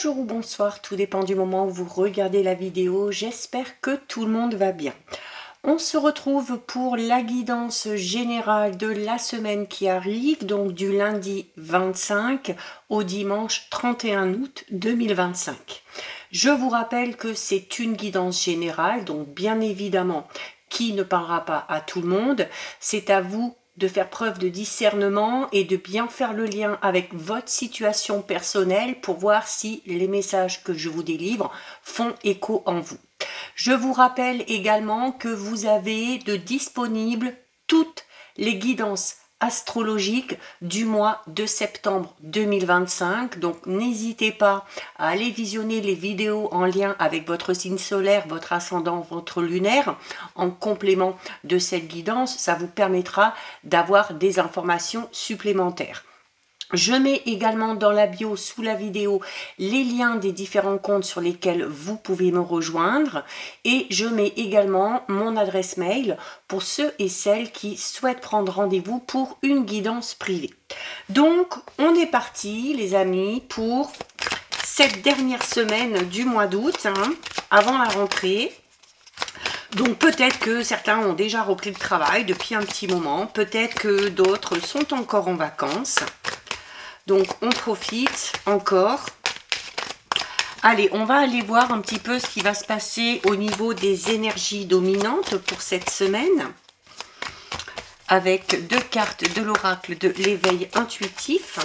Bonjour ou bonsoir, tout dépend du moment où vous regardez la vidéo. J'espère que tout le monde va bien. On se retrouve pour la guidance générale de la semaine qui arrive, donc du lundi 25 au dimanche 31 août 2025. Je vous rappelle que c'est une guidance générale, donc bien évidemment, qui ne parlera pas à tout le monde. C'est à vous de faire preuve de discernement et de bien faire le lien avec votre situation personnelle pour voir si les messages que je vous délivre font écho en vous. Je vous rappelle également que vous avez de disponibles toutes les guidances astrologiques du mois de septembre 2025. Donc n'hésitez pas à aller visionner les vidéos en lien avec votre signe solaire, votre ascendant, votre lunaire en complément de cette guidance. Ça vous permettra d'avoir des informations supplémentaires. Je mets également dans la bio sous la vidéo les liens des différents comptes sur lesquels vous pouvez me rejoindre et je mets également mon adresse mail pour ceux et celles qui souhaitent prendre rendez-vous pour une guidance privée. Donc on est parti les amis pour cette dernière semaine du mois d'août avant la rentrée. Donc peut-être que certains ont déjà repris le travail depuis un petit moment, peut-être que d'autres sont encore en vacances. Donc, on profite encore. Allez, on va aller voir un petit peu ce qui va se passer au niveau des énergies dominantes pour cette semaine. Avec deux cartes de l'oracle de l'éveil intuitif.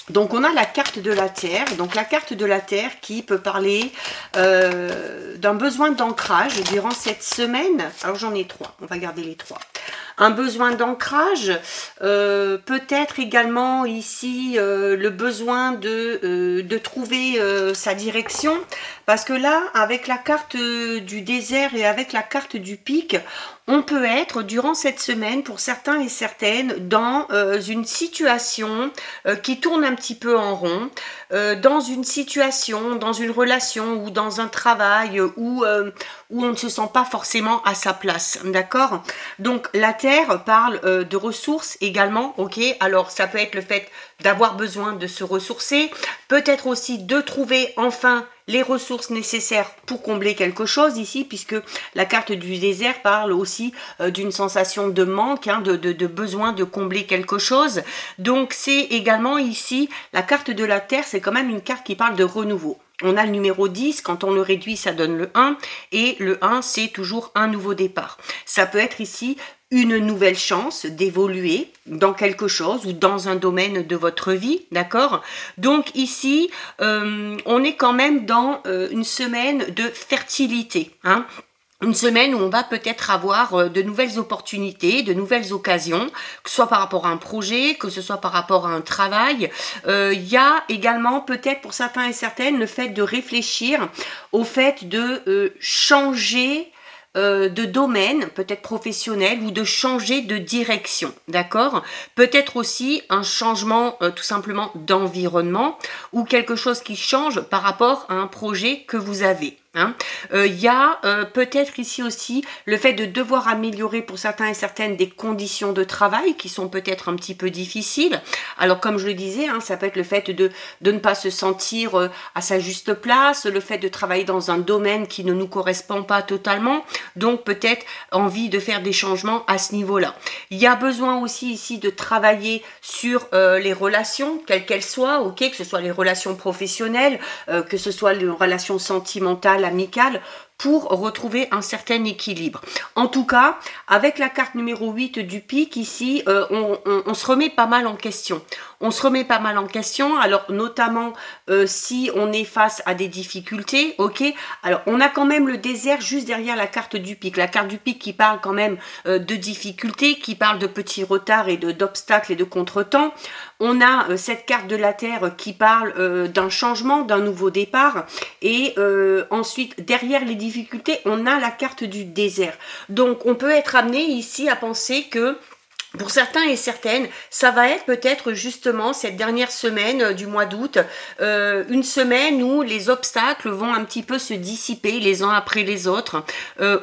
Donc, on a la carte de la Terre. Donc, la carte de la Terre qui peut parler d'un besoin d'ancrage durant cette semaine. Alors, j'en ai trois. On va garder les trois. Un besoin d'ancrage, peut-être également ici le besoin de trouver sa direction. Parce que là, avec la carte du désert et avec la carte du pic, on peut être, durant cette semaine, pour certains et certaines, dans une situation qui tourne un petit peu en rond, dans une situation, dans une relation ou dans un travail où on ne se sent pas forcément à sa place, d'accord? Donc, la Terre parle de ressources également, ok? Alors, ça peut être le fait d'avoir besoin de se ressourcer, peut-être aussi de trouver enfin les ressources nécessaires pour combler quelque chose ici, puisque la carte du désert parle aussi d'une sensation de manque, de besoin de combler quelque chose. Donc c'est également ici, la carte de la Terre, c'est quand même une carte qui parle de renouveau. On a le numéro 10, quand on le réduit, ça donne le 1, et le 1, c'est toujours un nouveau départ. Ça peut être ici une nouvelle chance d'évoluer dans quelque chose ou dans un domaine de votre vie, d'accord? Donc ici, on est quand même dans une semaine de fertilité, Une semaine où on va peut-être avoir de nouvelles opportunités, de nouvelles occasions, que ce soit par rapport à un projet, que ce soit par rapport à un travail. Il y a également peut-être pour certains et certaines le fait de réfléchir au fait de changer de domaine, peut-être professionnel, ou de changer de direction, d'accord? Peut-être aussi un changement tout simplement d'environnement, ou quelque chose qui change par rapport à un projet que vous avez. Il y a peut-être ici aussi le fait de devoir améliorer pour certains et certaines des conditions de travail qui sont peut-être un petit peu difficiles. Alors comme je le disais, ça peut être le fait de ne pas se sentir à sa juste place, le fait de travailler dans un domaine qui ne nous correspond pas totalement, donc peut-être envie de faire des changements à ce niveau-là. Il y a besoin aussi ici de travailler sur les relations, quelles qu'elles soient, ok, que ce soit les relations professionnelles, que ce soit les relations sentimentales, amicale, pour retrouver un certain équilibre. En tout cas, avec la carte numéro 8 du pic, ici, on se remet pas mal en question. On se remet pas mal en question, alors notamment si on est face à des difficultés, ok? Alors, on a quand même le désert juste derrière la carte du pic. La carte du pic qui parle quand même de difficultés, qui parle de petits retards et d'obstacles et de contretemps. On a cette carte de la Terre qui parle d'un changement, d'un nouveau départ. Et ensuite, derrière les difficultés, on a la carte du désert. Donc, on peut être amené ici à penser que Pour certains et certaines, ça va être peut-être justement cette dernière semaine du mois d'août, une semaine où les obstacles vont un petit peu se dissiper les uns après les autres,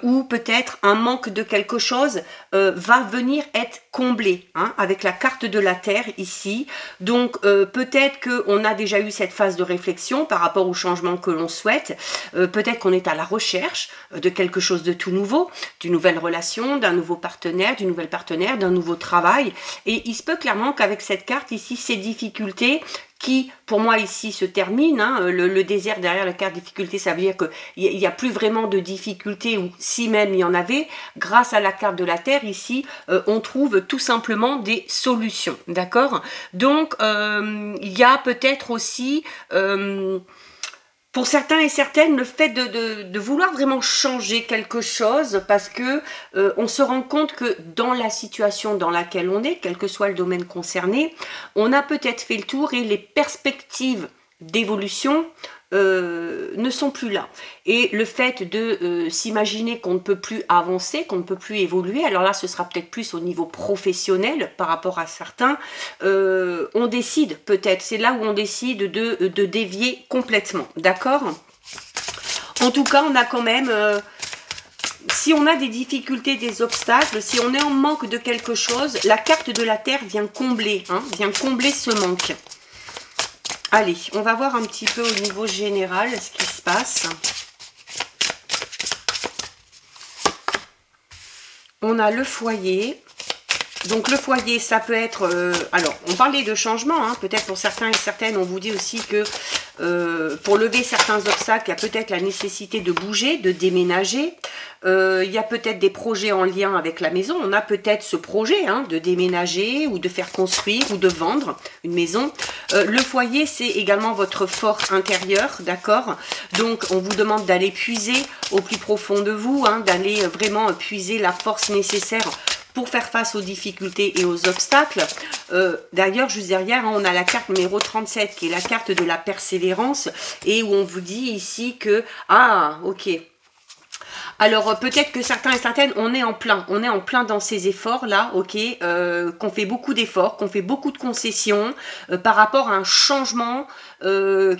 où peut-être un manque de quelque chose va venir être comblé, hein, avec la carte de la Terre ici. Donc peut-être qu'on a déjà eu cette phase de réflexion par rapport au changement que l'on souhaite, peut-être qu'on est à la recherche de quelque chose de tout nouveau, d'une nouvelle relation, d'un nouveau partenaire, d'une nouvelle partenaire, d'un nouveau travail, et il se peut clairement qu'avec cette carte ici, ces difficultés qui pour moi ici se terminent, hein, le désert derrière la carte difficulté, ça veut dire qu'il n'y a plus vraiment de difficultés, ou si même il y en avait, grâce à la carte de la Terre ici, on trouve tout simplement des solutions, d'accord? Donc il y a peut-être aussi pour certains et certaines, le fait de vouloir vraiment changer quelque chose, parce que on se rend compte que dans la situation dans laquelle on est, quel que soit le domaine concerné, on a peut-être fait le tour et les perspectives d'évolution ne sont plus là. Et le fait de s'imaginer qu'on ne peut plus avancer, qu'on ne peut plus évoluer, alors là ce sera peut-être plus au niveau professionnel par rapport à certains, on décide peut-être, c'est là où on décide de dévier complètement, d'accord? En tout cas, on a quand même... si on a des difficultés, des obstacles, si on est en manque de quelque chose, la carte de la Terre vient combler, hein, vient combler ce manque. Allez, on va voir un petit peu au niveau général ce qui se passe. On a le foyer. Donc le foyer, ça peut être... alors, on parlait de changement, hein, peut-être pour certains et certaines, on vous dit aussi que pour lever certains obstacles, il y a peut-être la nécessité de bouger, de déménager. Il y a peut-être des projets en lien avec la maison. On a peut-être ce projet, hein, de déménager ou de faire construire ou de vendre une maison. Le foyer, c'est également votre force intérieure, d'accord? Donc, on vous demande d'aller puiser au plus profond de vous, hein, d'aller vraiment puiser la force nécessaire pour faire face aux difficultés et aux obstacles. D'ailleurs, juste derrière, hein, on a la carte numéro 37, qui est la carte de la persévérance, et où on vous dit ici que, ah, ok, alors peut-être que certains et certaines, on est en plein dans ces efforts là, ok, qu'on fait beaucoup d'efforts, qu'on fait beaucoup de concessions par rapport à un changement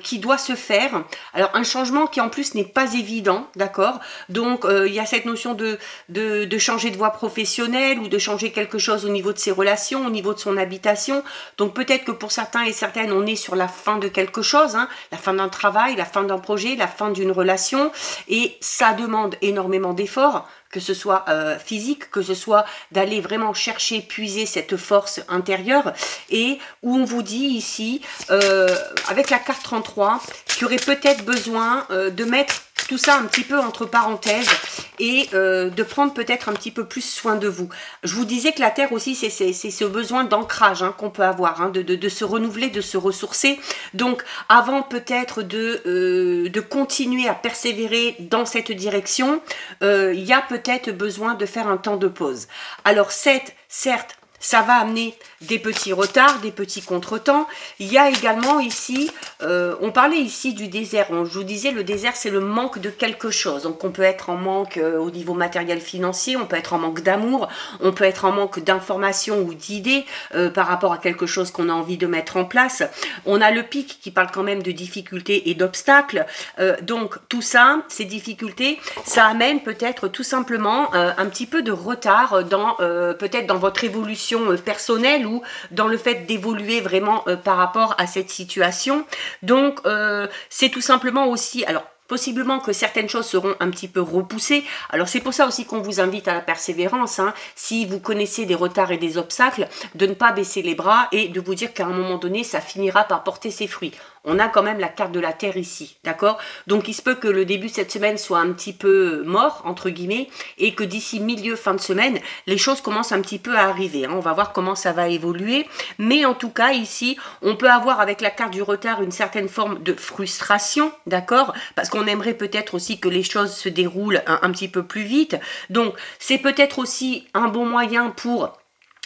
qui doit se faire. Alors un changement qui en plus n'est pas évident, d'accord? Donc il y a cette notion de changer de voie professionnelle ou de changer quelque chose au niveau de ses relations, au niveau de son habitation. Donc peut-être que pour certains et certaines, on est sur la fin de quelque chose, hein, la fin d'un travail, la fin d'un projet, la fin d'une relation, et ça demande énormément d'efforts, que ce soit physique, que ce soit d'aller vraiment chercher, puiser cette force intérieure, et où on vous dit ici, avec la carte 33, qu'il y aurait peut-être besoin de mettre tout ça un petit peu entre parenthèses et de prendre peut-être un petit peu plus soin de vous. Je vous disais que la Terre aussi, c'est ce besoin d'ancrage, hein, qu'on peut avoir, hein, de se renouveler, de se ressourcer. Donc, avant peut-être de continuer à persévérer dans cette direction, il y a peut-être besoin de faire un temps de pause. Alors, certes, ça va amener des petits retards, des petits contretemps. Il y a également ici, on parlait ici du désert. Je vous disais, le désert, c'est le manque de quelque chose. Donc, on peut être en manque au niveau matériel financier, on peut être en manque d'amour, on peut être en manque d'informations ou d'idées par rapport à quelque chose qu'on a envie de mettre en place. On a le pic qui parle quand même de difficultés et d'obstacles. Donc, tout ça, ces difficultés, ça amène peut-être tout simplement un petit peu de retard dans peut-être dans votre évolution personnelle ou dans le fait d'évoluer vraiment par rapport à cette situation. Donc c'est tout simplement aussi, alors possiblement que certaines choses seront un petit peu repoussées. Alors c'est pour ça aussi qu'on vous invite à la persévérance, hein, si vous connaissez des retards et des obstacles, de ne pas baisser les bras et de vous dire qu'à un moment donné, ça finira par porter ses fruits. On a quand même la carte de la Terre ici, d'accord? Donc il se peut que le début de cette semaine soit un petit peu mort, entre guillemets, et que d'ici milieu, fin de semaine, les choses commencent un petit peu à arriver, hein. On va voir comment ça va évoluer, mais en tout cas ici, on peut avoir avec la carte du retard une certaine forme de frustration, d'accord? Parce qu'on aimerait peut-être aussi que les choses se déroulent un petit peu plus vite. Donc c'est peut-être aussi un bon moyen pour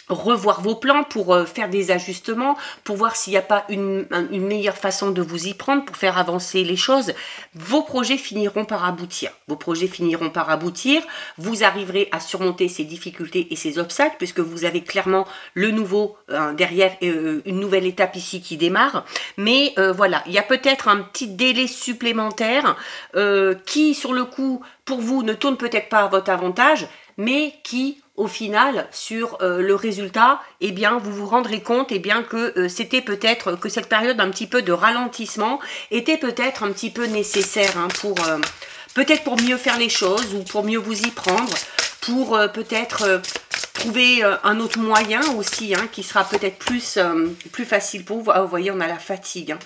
revoir vos plans, pour faire des ajustements, pour voir s'il n'y a pas une meilleure façon de vous y prendre, pour faire avancer les choses. Vos projets finiront par aboutir. Vos projets finiront par aboutir. Vous arriverez à surmonter ces difficultés et ces obstacles, puisque vous avez clairement le nouveau derrière, une nouvelle étape ici qui démarre. Mais voilà, il y a peut-être un petit délai supplémentaire qui, sur le coup, pour vous, ne tourne peut-être pas à votre avantage, mais qui, au final, sur le résultat, eh bien, vous vous rendrez compte eh bien, que c'était peut-être, que cette période un petit peu de ralentissement était peut-être un petit peu nécessaire hein, pour peut-être pour mieux faire les choses ou pour mieux vous y prendre, pour peut-être trouver un autre moyen aussi hein, qui sera peut-être plus facile pour vous. Ah, vous voyez, on a la fatigue. Hein.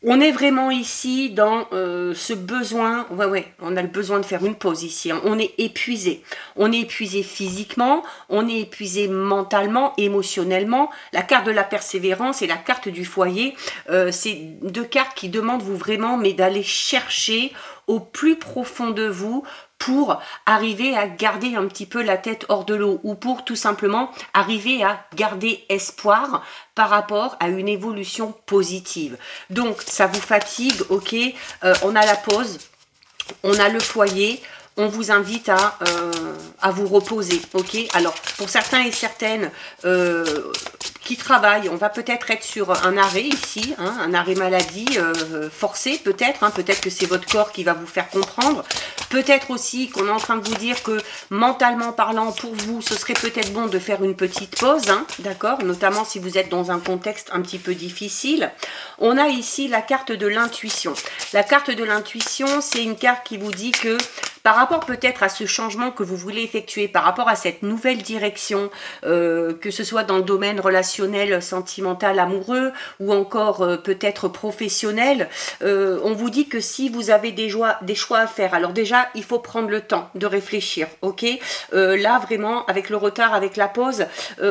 On est vraiment ici dans ce besoin, on a le besoin de faire une pause ici, hein. On est épuisé physiquement, on est épuisé mentalement, émotionnellement. La carte de la persévérance et la carte du foyer, c'est deux cartes qui demandent vous vraiment mais d'aller chercher au plus profond de vous pour arriver à garder un petit peu la tête hors de l'eau ou pour tout simplement arriver à garder espoir par rapport à une évolution positive. Donc, ça vous fatigue, ok, on a la pause, on a le foyer, on vous invite à vous reposer, ok. Alors, pour certains et certaines qui travaillent, on va peut-être être sur un arrêt ici, hein, un arrêt maladie forcé peut-être, hein, peut-être que c'est votre corps qui va vous faire comprendre, peut-être aussi qu'on est en train de vous dire que mentalement parlant, pour vous, ce serait peut-être bon de faire une petite pause, hein, d'accord, notamment si vous êtes dans un contexte un petit peu difficile. On a ici la carte de l'intuition. La carte de l'intuition, c'est une carte qui vous dit que par rapport peut-être à ce changement que vous voulez effectuer, par rapport à cette nouvelle direction, que ce soit dans le domaine relationnel, sentimental, amoureux, ou encore peut-être professionnel, on vous dit que si vous avez des choix à faire, alors déjà, il faut prendre le temps de réfléchir, ok. Là, vraiment, avec le retard, avec la pause,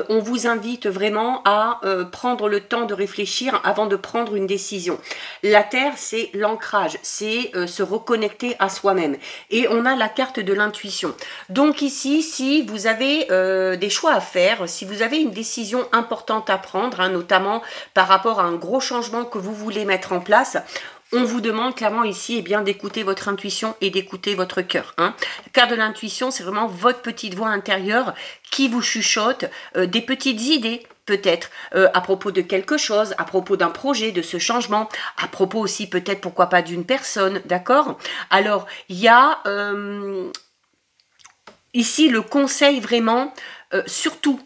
on vous invite vraiment à prendre le temps de réfléchir avant de prendre une décision. La Terre, c'est l'ancrage, c'est se reconnecter à soi-même. Et on a la carte de l'intuition. Donc ici, si vous avez des choix à faire, si vous avez une décision importante à prendre, hein, notamment par rapport à un gros changement que vous voulez mettre en place, on vous demande clairement ici eh bien d'écouter votre intuition et d'écouter votre cœur. Hein. La carte de l'intuition, c'est vraiment votre petite voix intérieure qui vous chuchote des petites idées, peut-être à propos de quelque chose, à propos d'un projet, de ce changement, à propos aussi peut-être pourquoi pas d'une personne, d'accord? Alors, il y a ici le conseil vraiment, surtout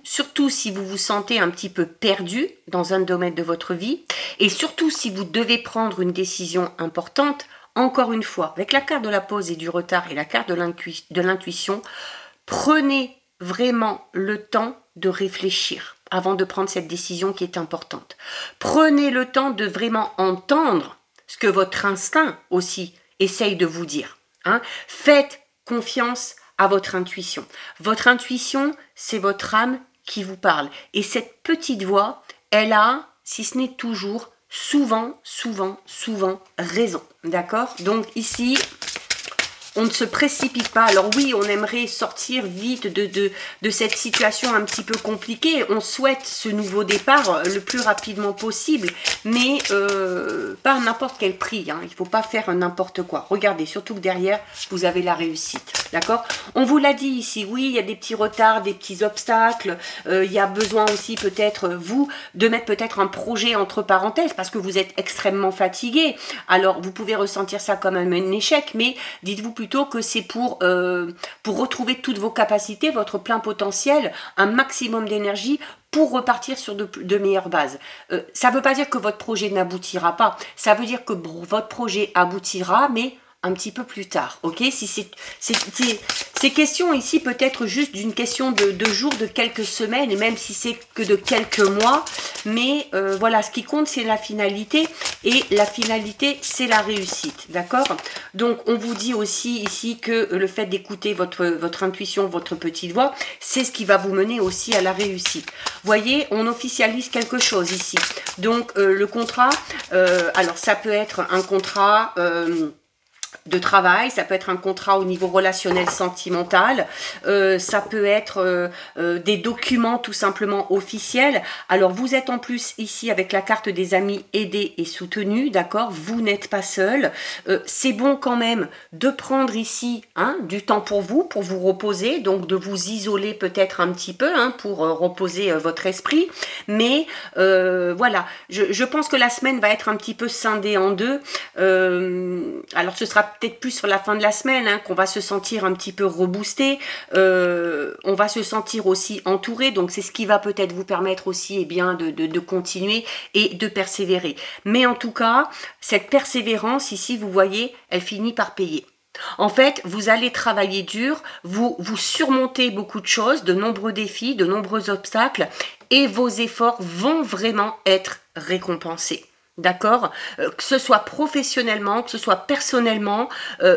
si vous vous sentez un petit peu perdu dans un domaine de votre vie, et surtout si vous devez prendre une décision importante, encore une fois, avec la carte de la pause et du retard et la carte de l'intuition, prenez vraiment le temps de réfléchir avant de prendre cette décision qui est importante. Prenez le temps de vraiment entendre ce que votre instinct aussi essaye de vous dire. Hein. Faites confiance à votre intuition. Votre intuition, c'est votre âme qui vous parle. Et cette petite voix, elle a, si ce n'est toujours, souvent raison. D'accord? Donc ici, on ne se précipite pas. Alors oui, on aimerait sortir vite de cette situation un petit peu compliquée. On souhaite ce nouveau départ le plus rapidement possible, mais pas à n'importe quel prix. Hein. Il ne faut pas faire n'importe quoi. Regardez, surtout que derrière, vous avez la réussite. D'accord? On vous l'a dit ici, oui, il y a des petits retards, des petits obstacles. Il y a besoin aussi peut-être, vous, de mettre peut-être un projet entre parenthèses parce que vous êtes extrêmement fatigué. Alors, vous pouvez ressentir ça comme un échec, mais dites-vous plutôt que c'est pour retrouver toutes vos capacités, votre plein potentiel, un maximum d'énergie pour repartir sur de meilleures bases. Ça ne veut pas dire que votre projet n'aboutira pas. Ça veut dire que votre projet aboutira, mais un petit peu plus tard, ok? Si ces questions ici peut être juste d'une question de jours, de quelques semaines, et même si c'est que de quelques mois, mais voilà, ce qui compte c'est la finalité, et la finalité c'est la réussite, d'accord? Donc on vous dit aussi ici que le fait d'écouter votre intuition, votre petite voix, c'est ce qui va vous mener aussi à la réussite. Voyez, on officialise quelque chose ici. Donc le contrat, alors ça peut être un contrat de travail, ça peut être un contrat au niveau relationnel sentimental, ça peut être des documents tout simplement officiels. Alors vous êtes en plus ici avec la carte des amis aidés et soutenus, d'accord, vous n'êtes pas seul. C'est bon quand même de prendre ici du temps pour vous reposer, donc de vous isoler peut-être un petit peu pour reposer votre esprit, mais voilà, je pense que la semaine va être un petit peu scindée en deux. Alors ce sera peut-être plus sur la fin de la semaine qu'on va se sentir un petit peu reboosté, on va se sentir aussi entouré, donc c'est ce qui va peut-être vous permettre aussi de continuer et de persévérer. Mais en tout cas, cette persévérance ici, vous voyez, elle finit par payer. En fait, vous allez travailler dur, vous surmontez beaucoup de choses, de nombreux défis, de nombreux obstacles, et vos efforts vont vraiment être récompensés. D'accord, que ce soit professionnellement, que ce soit personnellement,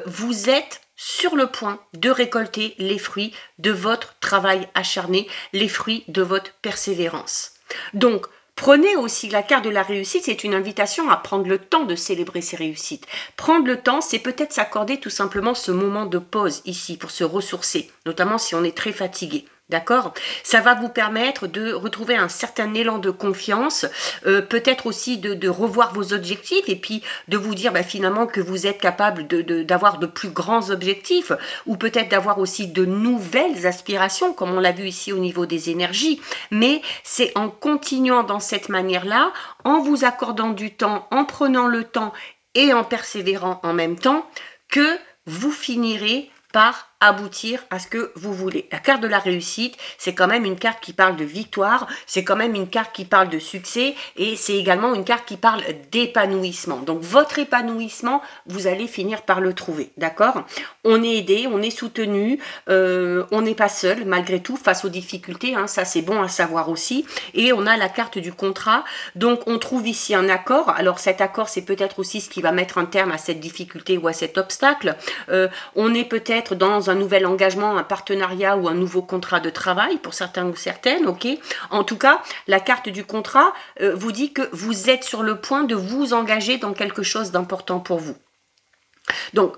vous êtes sur le point de récolter les fruits de votre travail acharné, les fruits de votre persévérance. Donc, prenez aussi la carte de la réussite, c'est une invitation à prendre le temps de célébrer ces réussites. Prendre le temps, c'est peut-être s'accorder tout simplement ce moment de pause ici pour se ressourcer, notamment si on est très fatigué. D'accord? Ça va vous permettre de retrouver un certain élan de confiance, peut-être aussi de revoir vos objectifs et puis de vous dire finalement que vous êtes capable d'avoir de plus grands objectifs ou peut-être d'avoir aussi de nouvelles aspirations, comme on l'a vu ici au niveau des énergies. Mais c'est en continuant dans cette manière-là, en vous accordant du temps, en prenant le temps et en persévérant en même temps, que vous finirez par aboutir à ce que vous voulez. La carte de la réussite, c'est quand même une carte qui parle de victoire, c'est quand même une carte qui parle de succès et c'est également une carte qui parle d'épanouissement. Donc votre épanouissement, vous allez finir par le trouver, d'accord? On est aidé, on est soutenu, on n'est pas seul malgré tout face aux difficultés, ça c'est bon à savoir aussi. Et on a la carte du contrat, donc on trouve ici un accord. Alors cet accord, c'est peut-être aussi ce qui va mettre un terme à cette difficulté ou à cet obstacle. On est peut-être dans un nouvel engagement, un partenariat ou un nouveau contrat de travail pour certains ou certaines, ok? En tout cas, la carte du contrat vous dit que vous êtes sur le point de vous engager dans quelque chose d'important pour vous. Donc,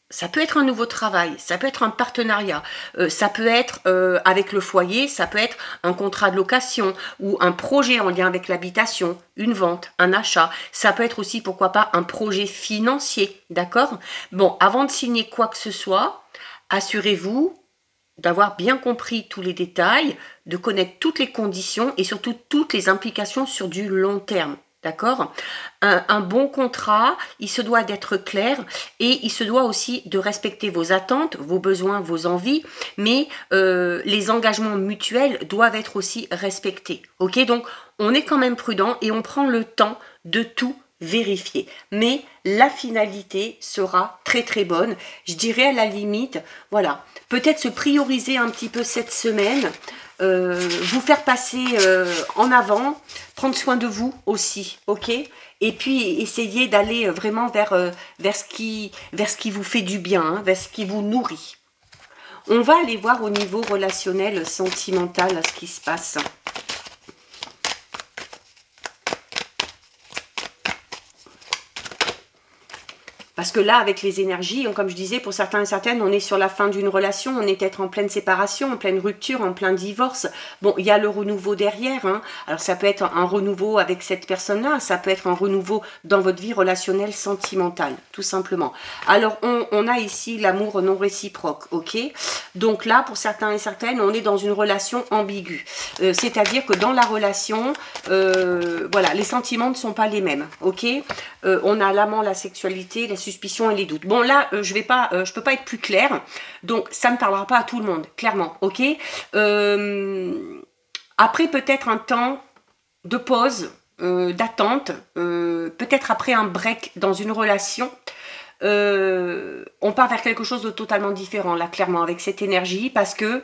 ça peut être un nouveau travail, ça peut être un partenariat, ça peut être avec le foyer, ça peut être un contrat de location ou un projet en lien avec l'habitation, une vente, un achat. Ça peut être aussi, pourquoi pas, un projet financier, d'accord? Bon, avant de signer quoi que ce soit, assurez-vous d'avoir bien compris tous les détails, de connaître toutes les conditions et surtout toutes les implications sur du long terme. D'accord? Un bon contrat, il se doit d'être clair et il se doit aussi de respecter vos attentes, vos besoins, vos envies, mais les engagements mutuels doivent être aussi respectés. Ok? Donc, on est quand même prudent et on prend le temps de tout vérifier. Mais la finalité sera très très bonne. Je dirais à la limite, voilà, peut-être se prioriser un petit peu cette semaine, vous faire passer en avant, prendre soin de vous aussi, ok? Et puis essayer d'aller vraiment vers ce qui vous fait du bien, vers ce qui vous nourrit. On va aller voir au niveau relationnel, sentimental, ce qui se passe. Parce que là, avec les énergies, comme je disais, pour certains et certaines, on est sur la fin d'une relation, on est peut-être en pleine séparation, en pleine rupture, en plein divorce. Bon, il y a le renouveau derrière. Alors, ça peut être un renouveau avec cette personne-là, ça peut être un renouveau dans votre vie relationnelle, sentimentale, tout simplement. Alors, on a ici l'amour non réciproque, ok? Donc là, pour certains et certaines, on est dans une relation ambiguë. C'est-à-dire que dans la relation, voilà, les sentiments ne sont pas les mêmes, ok? On a l'amant, la sexualité, la suspicion et les doutes. Bon là, je peux pas être plus claire, donc ça ne parlera pas à tout le monde, clairement, ok? Après peut-être un temps de pause, d'attente, peut-être après un break dans une relation, on part vers quelque chose de totalement différent, là, clairement, avec cette énergie, parce que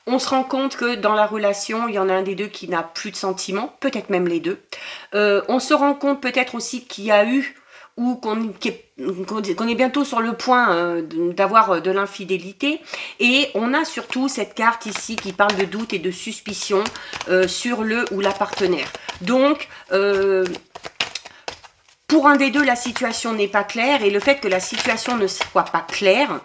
on se rend compte que dans la relation, il y en a un des deux qui n'a plus de sentiments, peut-être même les deux. On se rend compte peut-être aussi qu'il y a eu, ou qu'on est bientôt sur le point d'avoir de l'infidélité. Et on a surtout cette carte ici qui parle de doute et de suspicion sur le ou la partenaire. Donc, Pour un des deux, la situation n'est pas claire, et le fait que la situation ne soit pas claire,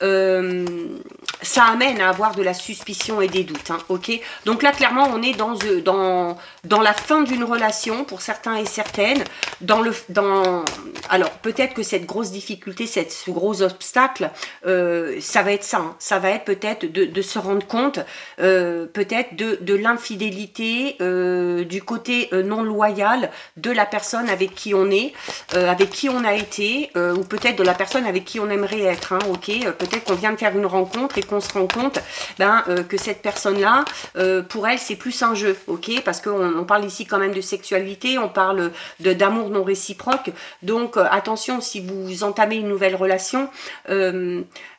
ça amène à avoir de la suspicion et des doutes, hein, ok? Donc là, clairement, on est dans la fin d'une relation, pour certains et certaines, alors, peut-être que cette grosse difficulté, ce gros obstacle, ça va être ça, hein, ça va être peut-être de se rendre compte, peut-être de l'infidélité, du côté non loyal de la personne avec qui on est, avec qui on a été, ou peut-être de la personne avec qui on aimerait être, hein, ok? Peut-être qu'on vient de faire une rencontre et qu'on se rend compte que cette personne-là, pour elle, c'est plus un jeu, ok? Parce qu'on parle ici quand même de sexualité, on parle d'amour non réciproque, donc attention, si vous entamez une nouvelle relation,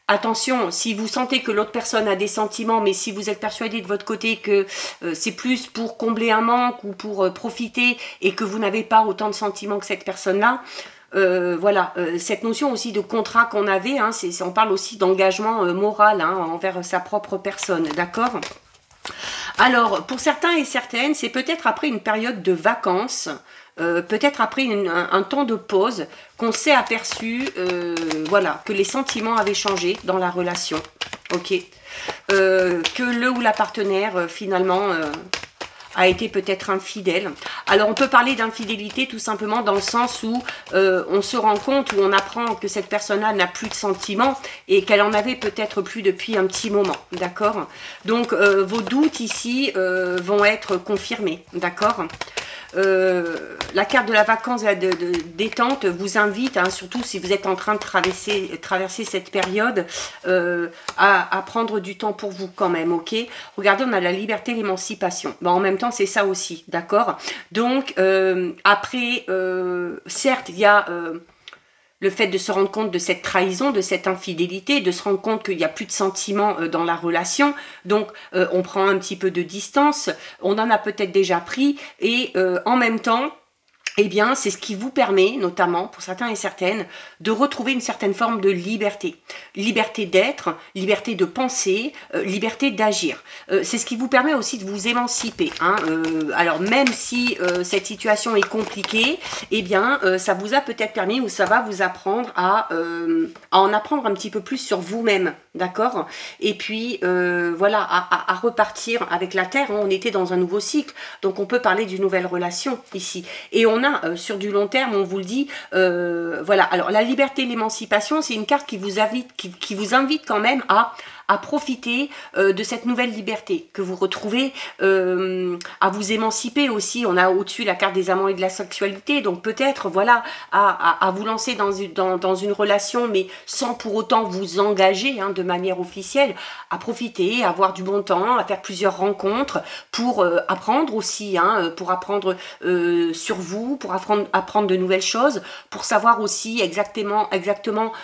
attention, si vous sentez que l'autre personne a des sentiments, mais si vous êtes persuadé de votre côté que c'est plus pour combler un manque ou pour profiter et que vous n'avez pas autant de sentiments que cette personne-là, voilà, cette notion aussi de contrat qu'on avait, hein, on parle aussi d'engagement moral, hein, envers sa propre personne, d'accord? Alors, pour certains et certaines, c'est peut-être après une période de vacances, peut-être après un temps de pause, qu'on s'est aperçu, voilà, que les sentiments avaient changé dans la relation, ok, que le ou la partenaire, finalement, a été peut-être infidèle. Alors on peut parler d'infidélité tout simplement dans le sens où on se rend compte, où on apprend que cette personne-là n'a plus de sentiments et qu'elle en avait peut-être plus depuis un petit moment, d'accord? Donc vos doutes ici vont être confirmés, d'accord? La carte de la vacance de détente vous invite, hein, surtout si vous êtes en train de traverser cette période, à prendre du temps pour vous quand même, ok? Regardez, on a la liberté, l'émancipation. Bon, en même temps, c'est ça aussi, d'accord? Donc, après, certes, il y a... le fait de se rendre compte de cette trahison, de cette infidélité, de se rendre compte qu'il n'y a plus de sentiments dans la relation. Donc, on prend un petit peu de distance. On en a peut-être déjà pris. Et en même temps, eh bien, c'est ce qui vous permet, notamment, pour certains et certaines, de retrouver une certaine forme de liberté. Liberté d'être, liberté de penser, liberté d'agir. C'est ce qui vous permet aussi de vous émanciper, hein. Alors, même si cette situation est compliquée, eh bien, ça vous a peut-être permis, ou ça va vous apprendre à en apprendre un petit peu plus sur vous-même, d'accord? Et puis, voilà, à repartir avec la Terre. On était dans un nouveau cycle, donc on peut parler d'une nouvelle relation ici. Et on a, sur du long terme, on vous le dit, voilà. Alors, la liberté, l'émancipation, c'est une carte qui vous invite quand même à profiter de cette nouvelle liberté que vous retrouvez, à vous émanciper aussi. On a au-dessus la carte des amants et de la sexualité, donc peut-être, voilà, à vous lancer dans une relation, mais sans pour autant vous engager, hein, de manière officielle, à profiter, à avoir du bon temps, à faire plusieurs rencontres, pour apprendre aussi, hein, pour apprendre sur vous, pour apprendre de nouvelles choses, pour savoir aussi exactement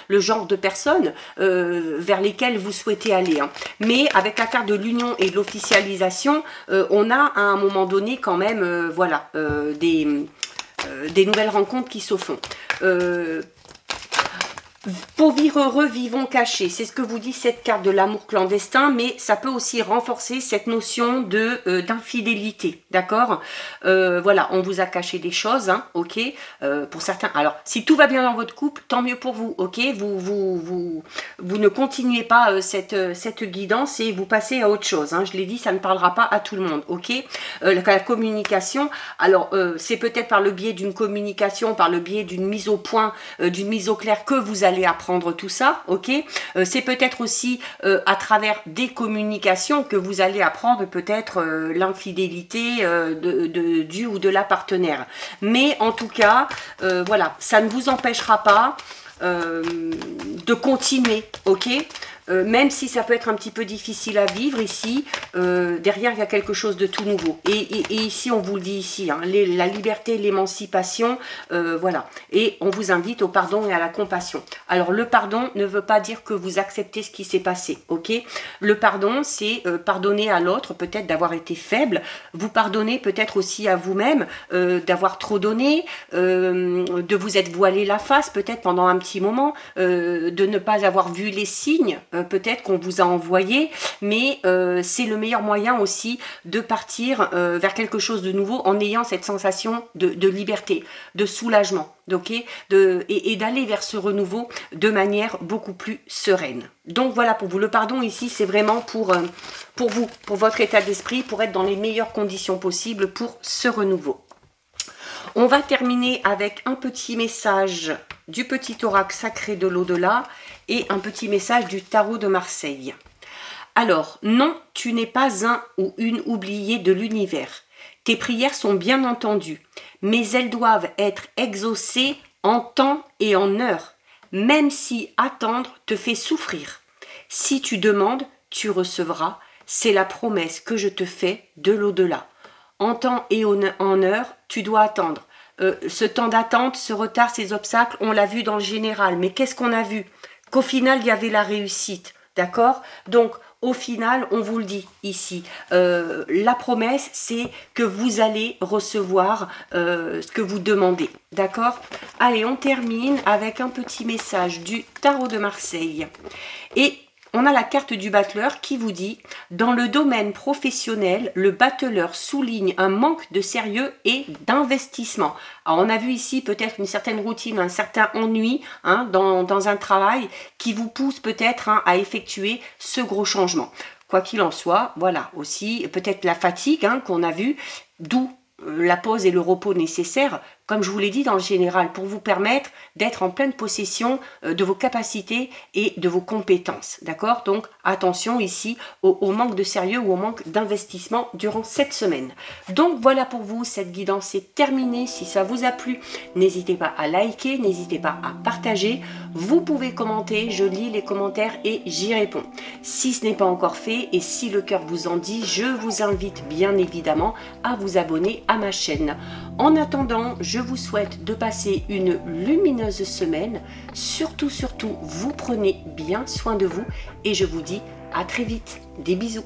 le genre de personnes vers lesquelles vous souhaitez aller, hein. Mais avec la carte de l'union et de l'officialisation, on a à un moment donné quand même, voilà, des nouvelles rencontres qui se font. Pour vivre heureux, vivons cachés. C'est ce que vous dit cette carte de l'amour clandestin, mais ça peut aussi renforcer cette notion d'infidélité, d'accord? Voilà, on vous a caché des choses, hein, ok? Pour certains, alors, si tout va bien dans votre couple, tant mieux pour vous, ok? Vous ne continuez pas cette guidance et vous passez à autre chose, hein. Je l'ai dit, ça ne parlera pas à tout le monde, ok? La communication, alors, c'est peut-être par le biais d'une communication, par le biais d'une mise au point, d'une mise au clair que vous allez apprendre tout ça, ok? C'est peut-être aussi à travers des communications que vous allez apprendre peut-être l'infidélité du ou de la partenaire. Mais en tout cas, voilà, ça ne vous empêchera pas de continuer, ok? Même si ça peut être un petit peu difficile à vivre ici, derrière il y a quelque chose de tout nouveau. Et ici, on vous le dit ici, hein, la liberté, l'émancipation, voilà. Et on vous invite au pardon et à la compassion. Alors le pardon ne veut pas dire que vous acceptez ce qui s'est passé, ok? Le pardon, c'est pardonner à l'autre, peut-être d'avoir été faible, vous pardonnez peut-être aussi à vous-même, d'avoir trop donné, de vous être voilé la face peut-être pendant un petit moment, de ne pas avoir vu les signes, peut-être qu'on vous a envoyé, mais c'est le meilleur moyen aussi de partir vers quelque chose de nouveau en ayant cette sensation de liberté, de soulagement, okay, et d'aller vers ce renouveau de manière beaucoup plus sereine. Donc voilà pour vous. Le pardon ici, c'est vraiment pour vous, pour votre état d'esprit, pour être dans les meilleures conditions possibles pour ce renouveau. On va terminer avec un petit message du petit oracle sacré de l'au-delà et un petit message du tarot de Marseille. Alors, non, tu n'es pas un ou une oubliée de l'univers. Tes prières sont bien entendues, mais elles doivent être exaucées en temps et en heure, même si attendre te fait souffrir. Si tu demandes, tu recevras. C'est la promesse que je te fais de l'au-delà. En temps et en heure, tu dois attendre. Ce temps d'attente, ce retard, ces obstacles, on l'a vu dans le général. Mais qu'est-ce qu'on a vu? Qu'au final, il y avait la réussite. D'accord? Donc, au final, on vous le dit ici, la promesse, c'est que vous allez recevoir ce que vous demandez. D'accord? Allez, on termine avec un petit message du tarot de Marseille. Et on a la carte du battleur qui vous dit « Dans le domaine professionnel, le battleur souligne un manque de sérieux et d'investissement. » Alors, on a vu ici peut-être une certaine routine, un certain ennui dans un travail qui vous pousse peut-être à effectuer ce gros changement. Quoi qu'il en soit, voilà, aussi peut-être la fatigue qu'on a vue, d'où la pause et le repos nécessaires, comme je vous l'ai dit dans le général, pour vous permettre d'être en pleine possession de vos capacités et de vos compétences. D'accord? Donc, attention ici au manque de sérieux ou au manque d'investissement durant cette semaine. Donc, voilà pour vous, cette guidance est terminée. Si ça vous a plu, n'hésitez pas à liker, n'hésitez pas à partager. Vous pouvez commenter, je lis les commentaires et j'y réponds. Si ce n'est pas encore fait et si le cœur vous en dit, je vous invite bien évidemment à vous abonner à ma chaîne. En attendant, je vous souhaite de passer une lumineuse semaine. Surtout, vous prenez bien soin de vous et je vous dis à très vite. Des bisous.